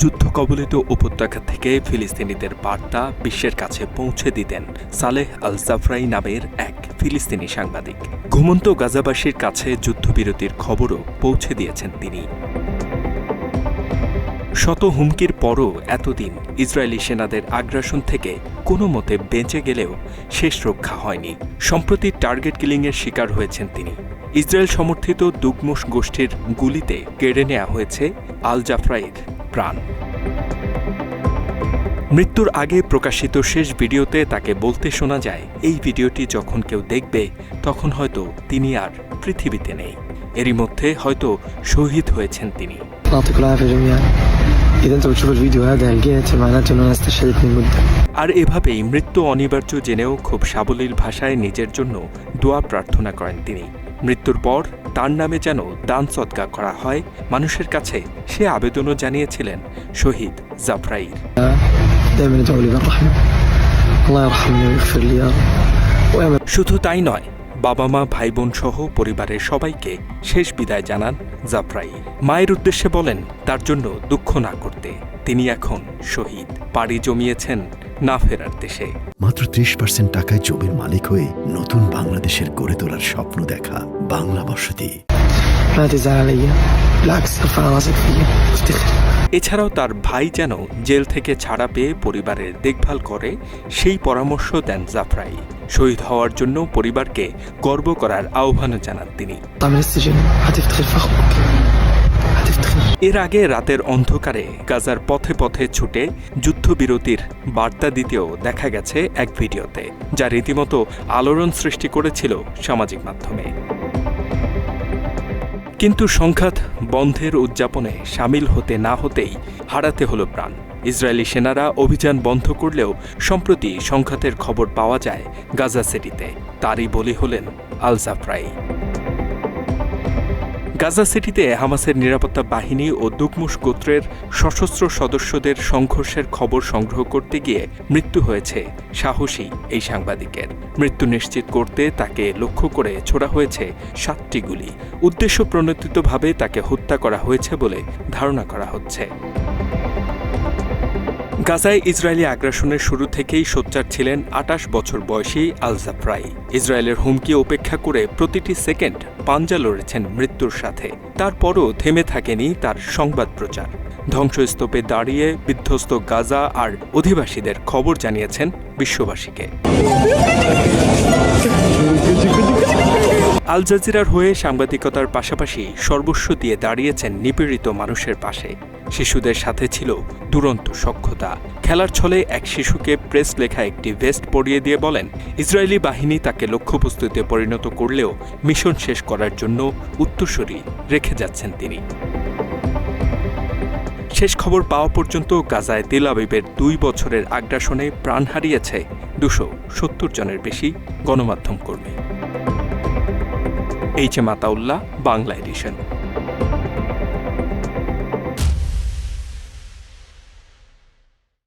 যুদ্ধকবলিত উপত্যকা থেকে ফিলিস্তিনিদের বার্তা বিশ্বের কাছে পৌঁছে দিতেন সালেহ আল জাফরাই নামের এক ফিলিস্তিনি সাংবাদিক। ঘুমন্ত গাজাবাসীর কাছে যুদ্ধবিরতির খবরও পৌঁছে দিয়েছেন তিনি। শত হুমকির পরও এতদিন ইসরায়েলি সেনাদের আগ্রাসন থেকে কোনো মতে বেঁচে গেলেও শেষ রক্ষা হয়নি। সম্প্রতি টার্গেট কিলিংয়ের শিকার হয়েছেন তিনি। ইসরায়েল সমর্থিত দুগমুশ গোষ্ঠীর গুলিতে কেড়ে নেওয়া হয়েছে আল জাফরাইয়ের প্রাণ। মৃত্যুর আগে প্রকাশিত শেষ ভিডিওতে তাকে বলতে শোনা যায়, এই ভিডিওটি যখন কেউ দেখবে তখন হয়তো তিনি আর পৃথিবীতে নেই। এরই মধ্যে হয়তো শহীদ হয়েছেন তিনি। আর এভাবেই মৃত্যু অনিবার্য জেনেও খুব সাবলীল ভাষায় নিজের জন্য দোয়া প্রার্থনা করেন তিনি। মৃত্যুর পর তার নামে যেন দান সদকা করা হয় মানুষের কাছে, সে আবেদনও জানিয়েছিলেন শহীদ জাফরাইর। শুধু তাই নয়, বাবা মা ভাই বোন সহ পরিবারের সবাইকে শেষ বিদায় জানান জাফরাই। মায়ের উদ্দেশ্যে বলেন তার জন্য দুঃখ না করতে, তিনি এখন শহীদ, পাড়ি জমিয়েছেন না ফেরার দেশে। মাত্র 30% টাকায় জমির মালিক হয়ে নতুন বাংলাদেশের গড়ে তোলার স্বপ্ন দেখা বাংলা বসতি। এছাড়াও তার ভাই যেন জেল থেকে ছাড়া পেয়ে পরিবারের দেখভাল করে সেই পরামর্শ দেন জাফরাই। শহীদ হওয়ার জন্য পরিবারকে গর্ব করার আহ্বানও জানান তিনি। এর আগে রাতের অন্ধকারে গাজার পথে পথে ছুটে যুদ্ধবিরতির বার্তা দিতেও দেখা গেছে এক ভিডিওতে, যা রীতিমতো আলোড়ন সৃষ্টি করেছিল সামাজিক মাধ্যমে। কিন্তু সংঘাত বন্ধের উদযাপনে সামিল হতে না হতেই হারাতে হলো প্রাণ। ইসরায়েলি সেনারা অভিযান বন্ধ করলেও সম্প্রতি সংঘাতের খবর পাওয়া যায় গাজা সিটিতে। তারই বলি হলেন আল জাফরাই। গাজা সিটিতে হামাসের নিরাপত্তা বাহিনী ও দুগমুশ গোত্রের সশস্ত্র সদস্যদের সংঘর্ষের খবর সংগ্রহ করতে গিয়ে মৃত্যু হয়েছে সাহসী এই সাংবাদিকের। মৃত্যু নিশ্চিত করতে তাকে লক্ষ্য করে ছোড়া হয়েছে 7টি গুলি। উদ্দেশ্য প্রণোদিতভাবে তাকে হত্যা করা হয়েছে বলে ধারণা করা হচ্ছে। গাজায় ইসরায়েলি আগ্রাসনের শুরু থেকেই সোচ্চার ছিলেন 28 বছর বয়সী আল জাফরাই। ইসরায়েলের হুমকি উপেক্ষা করে প্রতিটি সেকেন্ড পাঞ্জা লড়েছেন মৃত্যুর সাথে। তারপরও থেমে থাকেনি তার সংবাদ প্রচার। ধ্বংসস্তূপে দাঁড়িয়ে বিধ্বস্ত গাজা আর অধিবাসীদের খবর জানিয়েছেন বিশ্ববাসীকে। আল জাজিরার হয়ে সাংবাদিকতার পাশাপাশি সর্বস্ব দিয়ে দাঁড়িয়েছেন নিপীড়িত মানুষের পাশে। শিশুদের সাথে ছিল দুরন্ত সখ্যতা। খেলার ছলে এক শিশুকে প্রেস লেখা একটি ভেস্ট পরিয়ে দিয়ে বলেন, ইসরায়েলি বাহিনী তাকে লক্ষ্যবস্তুতে পরিণত করলেও মিশন শেষ করার জন্য উত্তরসূরি রেখে যাচ্ছেন তিনি। শেষ খবর পাওয়া পর্যন্ত গাজায় তেল আবিবের 2 বছরের আগ্রাসনে প্রাণ হারিয়েছে 270 জনের বেশি গণমাধ্যম কর্মী। H M Ataullah, Bangla addition.